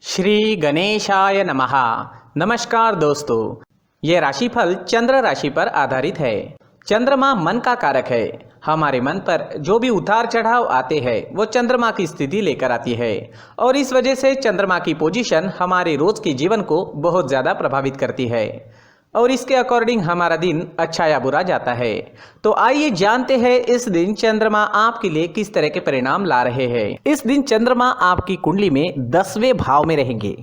श्री गणेशाय नमः। नमस्कार दोस्तों, ये राशिफल चंद्र राशि पर आधारित है। चंद्रमा मन का कारक है। हमारे मन पर जो भी उतार चढ़ाव आते हैं वो चंद्रमा की स्थिति लेकर आती है और इस वजह से चंद्रमा की पोजीशन हमारे रोज के जीवन को बहुत ज़्यादा प्रभावित करती है और इसके अकॉर्डिंग हमारा दिन अच्छा या बुरा जाता है। तो आइए जानते हैं इस दिन चंद्रमा आपके लिए किस तरह के परिणाम ला रहे हैं। इस दिन चंद्रमा आपकी कुंडली में 10वें भाव में रहेंगे।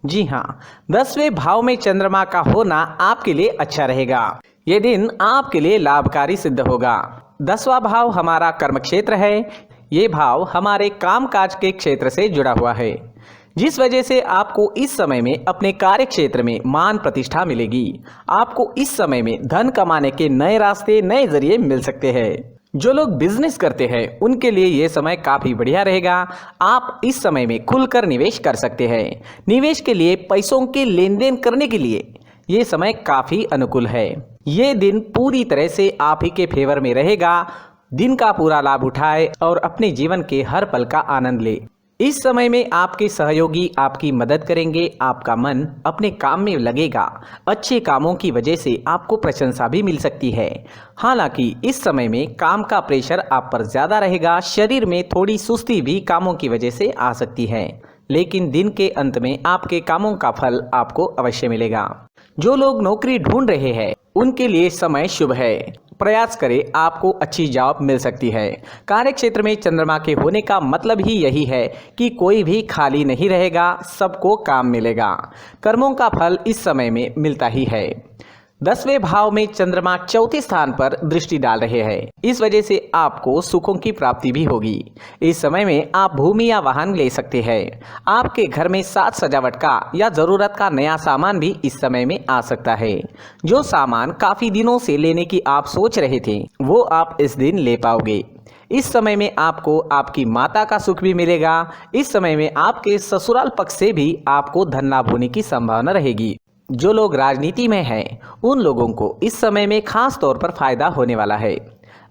जी हाँ, 10वें भाव में चंद्रमा का होना आपके लिए अच्छा रहेगा। ये दिन आपके लिए लाभकारी सिद्ध होगा। 10वां भाव हमारा कर्म क्षेत्र है। ये भाव हमारे कामकाज के क्षेत्र से जुड़ा हुआ है, जिस वजह से आपको इस समय में अपने कार्य क्षेत्र में मान प्रतिष्ठा मिलेगी। आपको इस समय में धन कमाने के नए रास्ते, नए जरिए मिल सकते हैं। जो लोग बिजनेस करते हैं उनके लिए ये समय काफ़ी बढ़िया रहेगा। आप इस समय में खुलकर निवेश कर सकते हैं। निवेश के लिए, पैसों के लेन देन करने के लिए ये समय काफ़ी अनुकूल है। ये दिन पूरी तरह से आप ही के फेवर में रहेगा। दिन का पूरा लाभ उठाए और अपने जीवन के हर पल का आनंद ले। इस समय में आपके सहयोगी आपकी मदद करेंगे। आपका मन अपने काम में लगेगा। अच्छे कामों की वजह से आपको प्रशंसा भी मिल सकती है। हालांकि इस समय में काम का प्रेशर आप पर ज़्यादा रहेगा। शरीर में थोड़ी सुस्ती भी कामों की वजह से आ सकती है, लेकिन दिन के अंत में आपके कामों का फल आपको अवश्य मिलेगा। जो लोग नौकरी ढूंढ रहे हैं उनके लिए समय शुभ है। प्रयास करें, आपको अच्छी जॉब मिल सकती है। कार्य क्षेत्र में चंद्रमा के होने का मतलब ही यही है कि कोई भी खाली नहीं रहेगा, सबको काम मिलेगा। कर्मों का फल इस समय में मिलता ही है। 10वें भाव में चंद्रमा चौथे स्थान पर दृष्टि डाल रहे हैं। इस वजह से आपको सुखों की प्राप्ति भी होगी। इस समय में आप भूमि या वाहन ले सकते हैं। आपके घर में साज सजावट का या ज़रूरत का नया सामान भी इस समय में आ सकता है। जो सामान काफ़ी दिनों से लेने की आप सोच रहे थे वो आप इस दिन ले पाओगे। इस समय में आपको आपकी माता का सुख भी मिलेगा। इस समय में आपके ससुराल पक्ष से भी आपको धन लाभ होने की संभावना रहेगी। जो लोग राजनीति में हैं उन लोगों को इस समय में खास तौर पर फायदा होने वाला है।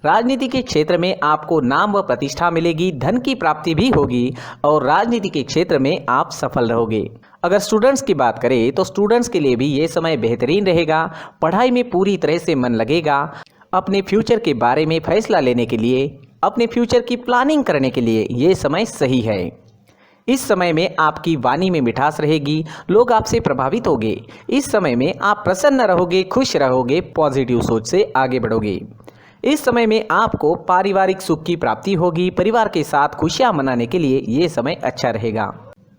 राजनीति के क्षेत्र में आपको नाम व प्रतिष्ठा मिलेगी, धन की प्राप्ति भी होगी और राजनीति के क्षेत्र में आप सफल रहोगे। अगर स्टूडेंट्स की बात करें तो स्टूडेंट्स के लिए भी ये समय बेहतरीन रहेगा। पढ़ाई में पूरी तरह से मन लगेगा। अपने फ्यूचर के बारे में फैसला लेने के लिए, अपने फ्यूचर की प्लानिंग करने के लिए ये समय सही है। इस समय में आपकी वाणी में मिठास रहेगी। लोग आपसे प्रभावित होंगे। इस समय में आप प्रसन्न रहोगे, खुश रहोगे, पॉजिटिव सोच से आगे बढ़ोगे। इस समय में आपको पारिवारिक सुख की प्राप्ति होगी। परिवार के साथ खुशियां मनाने के लिए ये समय अच्छा रहेगा।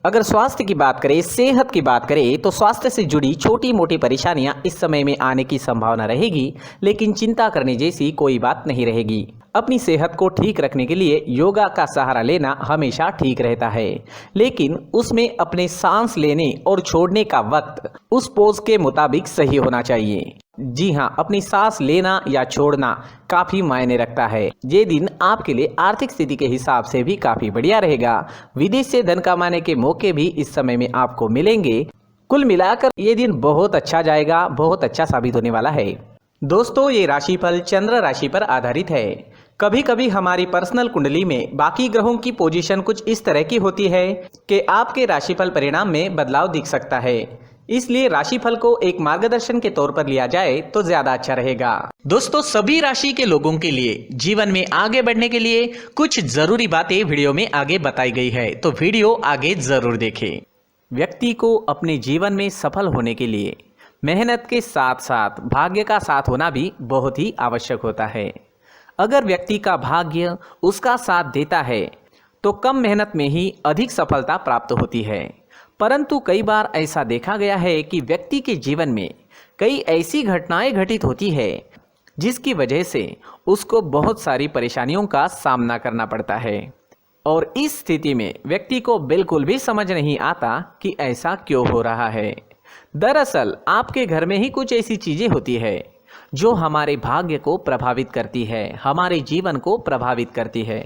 अगर स्वास्थ्य की बात करें, सेहत की बात करें तो स्वास्थ्य से जुड़ी छोटी मोटी परेशानियां इस समय में आने की संभावना रहेगी, लेकिन चिंता करने जैसी कोई बात नहीं रहेगी। अपनी सेहत को ठीक रखने के लिए योगा का सहारा लेना हमेशा ठीक रहता है, लेकिन उसमें अपने सांस लेने और छोड़ने का वक्त उस पोज के मुताबिक सही होना चाहिए। जी हाँ, अपनी सांस लेना या छोड़ना काफ़ी मायने रखता है। ये दिन आपके लिए आर्थिक स्थिति के हिसाब से भी काफ़ी बढ़िया रहेगा। विदेश से धन कमाने के मौके भी इस समय में आपको मिलेंगे। कुल मिलाकर ये दिन बहुत अच्छा जाएगा, बहुत अच्छा साबित होने वाला है। दोस्तों, ये राशिफल चंद्र राशि पर आधारित है। कभी कभी हमारी पर्सनल कुंडली में बाकी ग्रहों की पोजीशन कुछ इस तरह की होती है कि आपके राशिफल परिणाम में बदलाव दिख सकता है। इसलिए राशिफल को एक मार्गदर्शन के तौर पर लिया जाए तो ज्यादा अच्छा रहेगा। दोस्तों, सभी राशि के लोगों के लिए जीवन में आगे बढ़ने के लिए कुछ जरूरी बातें वीडियो में आगे बताई गई है, तो वीडियो आगे जरूर देखें। व्यक्ति को अपने जीवन में सफल होने के लिए मेहनत के साथ साथ भाग्य का साथ होना भी बहुत ही आवश्यक होता है। अगर व्यक्ति का भाग्य उसका साथ देता है तो कम मेहनत में ही अधिक सफलता प्राप्त होती है। परंतु कई बार ऐसा देखा गया है कि व्यक्ति के जीवन में कई ऐसी घटनाएं घटित होती है जिसकी वजह से उसको बहुत सारी परेशानियों का सामना करना पड़ता है और इस स्थिति में व्यक्ति को बिल्कुल भी समझ नहीं आता कि ऐसा क्यों हो रहा है। दरअसल आपके घर में ही कुछ ऐसी चीज़ें होती है जो हमारे भाग्य को प्रभावित करती है, हमारे जीवन को प्रभावित करती है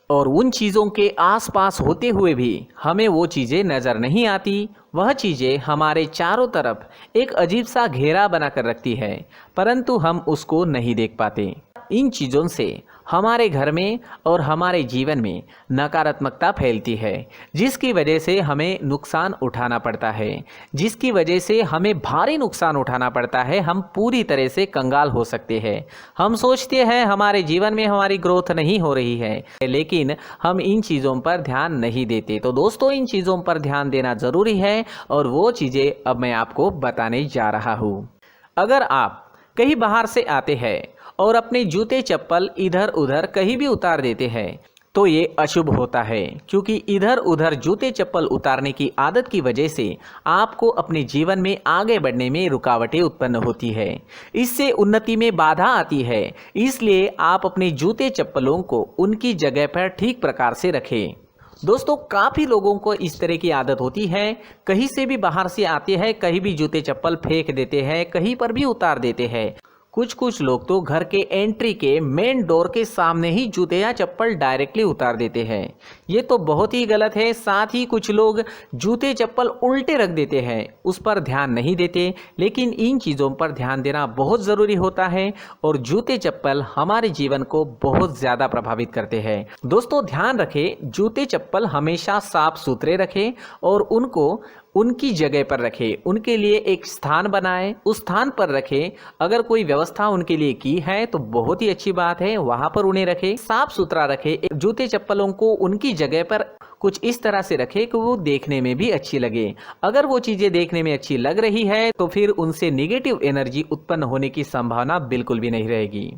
और उन चीज़ों के आसपास होते हुए भी हमें वो चीज़ें नज़र नहीं आती। वह चीज़ें हमारे चारों तरफ एक अजीब सा घेरा बनाकर रखती है, परंतु हम उसको नहीं देख पाते। इन चीज़ों से हमारे घर में और हमारे जीवन में नकारात्मकता फैलती है, जिसकी वजह से हमें नुकसान उठाना पड़ता है, जिसकी वजह से हमें भारी नुकसान उठाना पड़ता है। हम पूरी तरह से कंगाल हो सकते हैं। हम सोचते हैं हमारे जीवन में हमारी ग्रोथ नहीं हो रही है, लेकिन हम इन चीज़ों पर ध्यान नहीं देते। तो दोस्तों, इन चीज़ों पर ध्यान देना ज़रूरी है और वो चीज़ें अब मैं आपको बताने जा रहा हूँ। अगर आप कहीं बाहर से आते हैं और अपने जूते चप्पल इधर उधर कहीं भी उतार देते हैं तो ये अशुभ होता है, क्योंकि इधर उधर जूते चप्पल उतारने की आदत की वजह से आपको अपने जीवन में आगे बढ़ने में रुकावटें उत्पन्न होती है। इससे उन्नति में बाधा आती है। इसलिए आप अपने जूते चप्पलों को उनकी जगह पर ठीक प्रकार से रखें। दोस्तों, काफ़ी लोगों को इस तरह की आदत होती है, कहीं से भी बाहर से आते हैं, कहीं भी जूते चप्पल फेंक देते हैं, कहीं पर भी उतार देते हैं। कुछ लोग तो घर के एंट्री के मेन डोर के सामने ही जूते या चप्पल डायरेक्टली उतार देते हैं। ये तो बहुत ही गलत है। साथ ही कुछ लोग जूते चप्पल उल्टे रख देते हैं, उस पर ध्यान नहीं देते। लेकिन इन चीज़ों पर ध्यान देना बहुत ज़रूरी होता है और जूते चप्पल हमारे जीवन को बहुत ज़्यादा प्रभावित करते हैं। दोस्तों, ध्यान रखें, जूते चप्पल हमेशा साफ सुथरे रखें और उनको उनकी जगह पर रखें। उनके लिए एक स्थान बनाएं, उस स्थान पर रखें। अगर कोई व्यवस्था उनके लिए की है तो बहुत ही अच्छी बात है, वहां पर उन्हें रखें, साफ सुथरा रखें। जूते चप्पलों को उनकी जगह पर कुछ इस तरह से रखें कि वो देखने में भी अच्छी लगे। अगर वो चीज़ें देखने में अच्छी लग रही है तो फिर उनसे निगेटिव एनर्जी उत्पन्न होने की संभावना बिल्कुल भी नहीं रहेगी।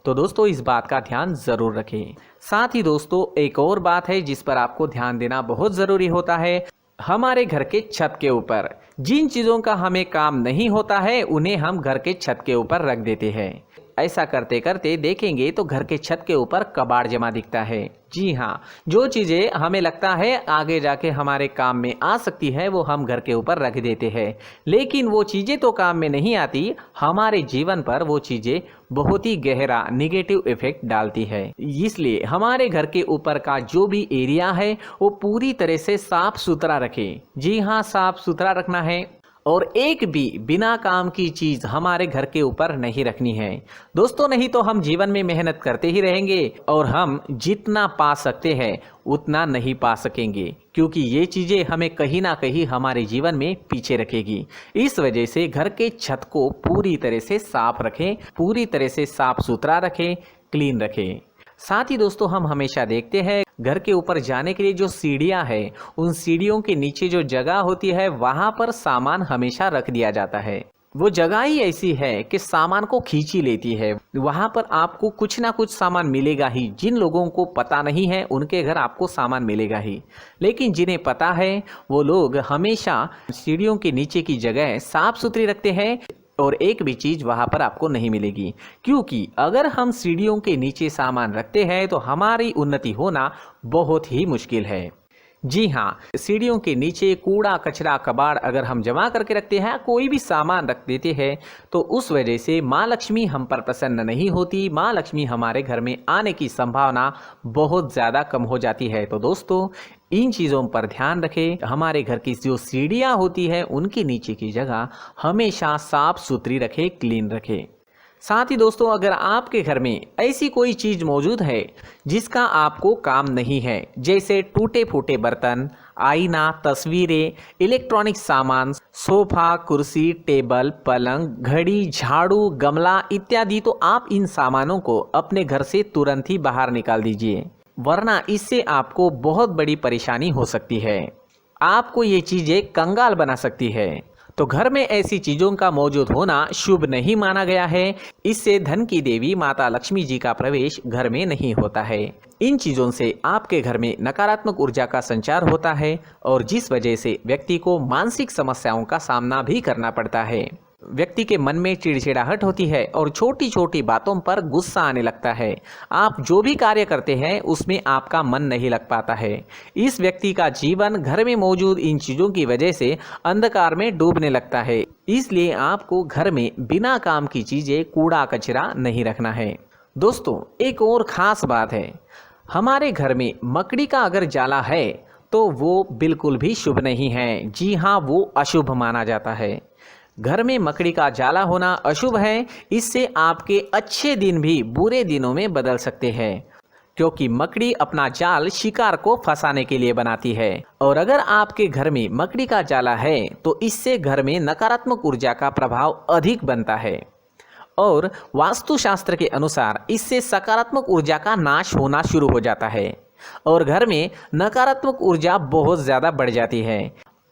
तो दोस्तों, इस बात का ध्यान ज़रूर रखें। साथ ही दोस्तों, एक और बात है जिस पर आपको ध्यान देना बहुत ज़रूरी होता है। हमारे घर के छत के ऊपर जिन चीज़ों का हमें काम नहीं होता है उन्हें हम घर के छत के ऊपर रख देते हैं। ऐसा करते करते देखेंगे तो घर के छत के ऊपर कबाड़ जमा दिखता है। जी हाँ, जो चीज़ें हमें लगता है आगे जाके हमारे काम में आ सकती है वो हम घर के ऊपर रख देते हैं, लेकिन वो चीज़ें तो काम में नहीं आती। हमारे जीवन पर वो चीज़ें बहुत ही गहरा निगेटिव इफेक्ट डालती है। इसलिए हमारे घर के ऊपर का जो भी एरिया है वो पूरी तरह से साफ सुथरा रखें। जी हाँ, साफ सुथरा रखना है और एक भी बिना काम की चीज़ हमारे घर के ऊपर नहीं रखनी है। दोस्तों, नहीं तो हम जीवन में मेहनत करते ही रहेंगे और हम जितना पा सकते हैं उतना नहीं पा सकेंगे, क्योंकि ये चीज़ें हमें कहीं ना कहीं हमारे जीवन में पीछे रखेगी। इस वजह से घर के छत को पूरी तरह से साफ रखें, पूरी तरह से साफ सुथरा रखें, क्लीन रखें। साथ ही दोस्तों, हम हमेशा देखते हैं घर के ऊपर जाने के लिए जो सीढ़ियां हैं, उन सीढ़ियों के नीचे जो जगह होती है वहां पर सामान हमेशा रख दिया जाता है। वो जगह ही ऐसी है कि सामान को खींच ही लेती है। वहां पर आपको कुछ ना कुछ सामान मिलेगा ही। जिन लोगों को पता नहीं है उनके घर आपको सामान मिलेगा ही, लेकिन जिन्हें पता है वो लोग हमेशा सीढ़ियों के नीचे की जगह साफ सुथरी रखते हैं और एक भी चीज़ वहाँ पर आपको नहीं मिलेगी। क्योंकि अगर हम सीढ़ियों के नीचे सामान रखते हैं तो हमारी उन्नति होना बहुत ही मुश्किल है। जी हाँ, सीढ़ियों के नीचे कूड़ा कचरा कबाड़ अगर हम जमा करके रखते हैं, कोई भी सामान रख देते हैं, तो उस वजह से माँ लक्ष्मी हम पर प्रसन्न नहीं होती। माँ लक्ष्मी हमारे घर में आने की संभावना बहुत ज़्यादा कम हो जाती है। तो दोस्तों, इन चीज़ों पर ध्यान रखें। हमारे घर की जो सीढ़ियाँ होती है उनके नीचे की जगह हमेशा साफ सुथरी रखें, क्लीन रखें। साथ ही दोस्तों, अगर आपके घर में ऐसी कोई चीज़ मौजूद है जिसका आपको काम नहीं है, जैसे टूटे फूटे बर्तन, आईना, तस्वीरें, इलेक्ट्रॉनिक सामान, सोफा, कुर्सी, टेबल, पलंग, घड़ी, झाड़ू, गमला इत्यादि, तो आप इन सामानों को अपने घर से तुरंत ही बाहर निकाल दीजिए, वरना इससे आपको बहुत बड़ी परेशानी हो सकती है। आपको ये चीज़ें कंगाल बना सकती है। तो घर में ऐसी चीज़ों का मौजूद होना शुभ नहीं माना गया है। इससे धन की देवी माता लक्ष्मी जी का प्रवेश घर में नहीं होता है। इन चीज़ों से आपके घर में नकारात्मक ऊर्जा का संचार होता है और जिस वजह से व्यक्ति को मानसिक समस्याओं का सामना भी करना पड़ता है। व्यक्ति के मन में चिड़चिड़ाहट होती है और छोटी छोटी बातों पर गुस्सा आने लगता है। आप जो भी कार्य करते हैं उसमें आपका मन नहीं लग पाता है। इस व्यक्ति का जीवन घर में मौजूद इन चीज़ों की वजह से अंधकार में डूबने लगता है। इसलिए आपको घर में बिना काम की चीज़ें, कूड़ा कचरा नहीं रखना है। दोस्तों, एक और ख़ास बात है, हमारे घर में मकड़ी का अगर जाला है तो वो बिल्कुल भी शुभ नहीं है। जी हाँ, वो अशुभ माना जाता है। घर में मकड़ी का जाला होना अशुभ है। इससे आपके अच्छे दिन भी बुरे दिनों में बदल सकते हैं, क्योंकि मकड़ी अपना जाल शिकार को फंसाने के लिए बनाती है। और अगर आपके घर में मकड़ी का जाला है तो इससे घर में नकारात्मक ऊर्जा का प्रभाव अधिक बनता है और वास्तुशास्त्र के अनुसार इससे सकारात्मक ऊर्जा का नाश होना शुरू हो जाता है और घर में नकारात्मक ऊर्जा बहुत ज़्यादा बढ़ जाती है।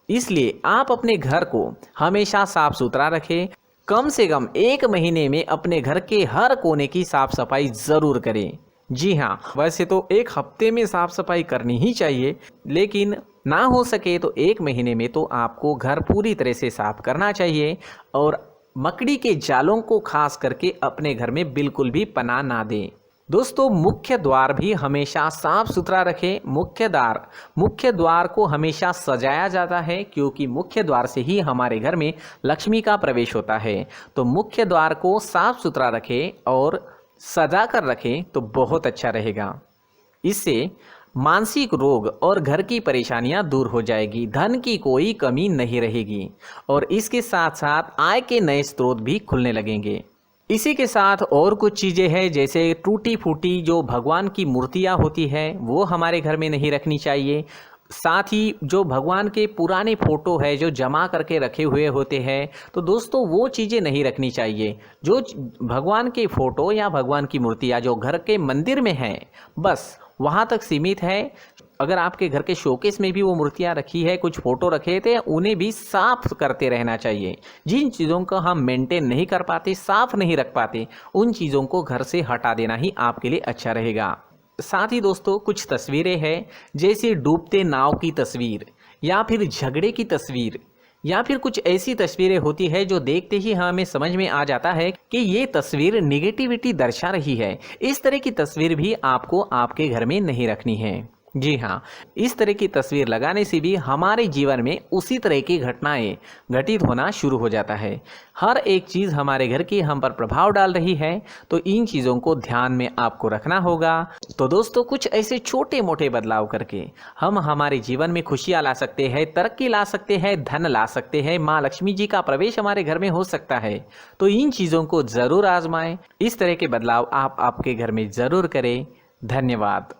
इसलिए आप अपने घर को हमेशा साफ सुथरा रखें। कम से कम 1 महीने में अपने घर के हर कोने की साफ सफाई ज़रूर करें। जी हाँ, वैसे तो 1 हफ्ते में साफ सफाई करनी ही चाहिए, लेकिन ना हो सके तो 1 महीने में तो आपको घर पूरी तरह से साफ करना चाहिए और मकड़ी के जालों को खास करके अपने घर में बिल्कुल भी पनाह ना दें। दोस्तों, मुख्य द्वार भी हमेशा साफ सुथरा रखें। मुख्य द्वार को हमेशा सजाया जाता है, क्योंकि मुख्य द्वार से ही हमारे घर में लक्ष्मी का प्रवेश होता है। तो मुख्य द्वार को साफ सुथरा रखें और सजा कर रखें तो बहुत अच्छा रहेगा। इससे मानसिक रोग और घर की परेशानियां दूर हो जाएगी, धन की कोई कमी नहीं रहेगी और इसके साथ साथ आय के नए स्रोत भी खुलने लगेंगे। इसी के साथ और कुछ चीज़ें हैं, जैसे टूटी फूटी जो भगवान की मूर्तियां होती है वो हमारे घर में नहीं रखनी चाहिए। साथ ही जो भगवान के पुराने फ़ोटो है जो जमा करके रखे हुए होते हैं, तो दोस्तों वो चीज़ें नहीं रखनी चाहिए। जो भगवान के फ़ोटो या भगवान की मूर्तियाँ जो घर के मंदिर में हैं, बस वहाँ तक सीमित है। अगर आपके घर के शोकेस में भी वो मूर्तियाँ रखी है, कुछ फ़ोटो रखे थे, उन्हें भी साफ़ करते रहना चाहिए। जिन चीज़ों को हम मेंटेन नहीं कर पाते, साफ़ नहीं रख पाते, उन चीज़ों को घर से हटा देना ही आपके लिए अच्छा रहेगा। साथ ही दोस्तों, कुछ तस्वीरें हैं, जैसे डूबते नाव की तस्वीर या फिर झगड़े की तस्वीर या फिर कुछ ऐसी तस्वीरें होती है जो देखते ही हमें समझ में आ जाता है कि ये तस्वीर नेगेटिविटी दर्शा रही है। इस तरह की तस्वीर भी आपको आपके घर में नहीं रखनी है। जी हाँ, इस तरह की तस्वीर लगाने से भी हमारे जीवन में उसी तरह की घटनाएं घटित होना शुरू हो जाता है। हर एक चीज़ हमारे घर की हम पर प्रभाव डाल रही है, तो इन चीज़ों को ध्यान में आपको रखना होगा। तो दोस्तों, कुछ ऐसे छोटे मोटे बदलाव करके हम हमारे जीवन में खुशियाँ ला सकते हैं, तरक्की ला सकते हैं, धन ला सकते हैं, माँ लक्ष्मी जी का प्रवेश हमारे घर में हो सकता है। तो इन चीज़ों को ज़रूर आजमाएं। इस तरह के बदलाव आप आपके घर में ज़रूर करें। धन्यवाद।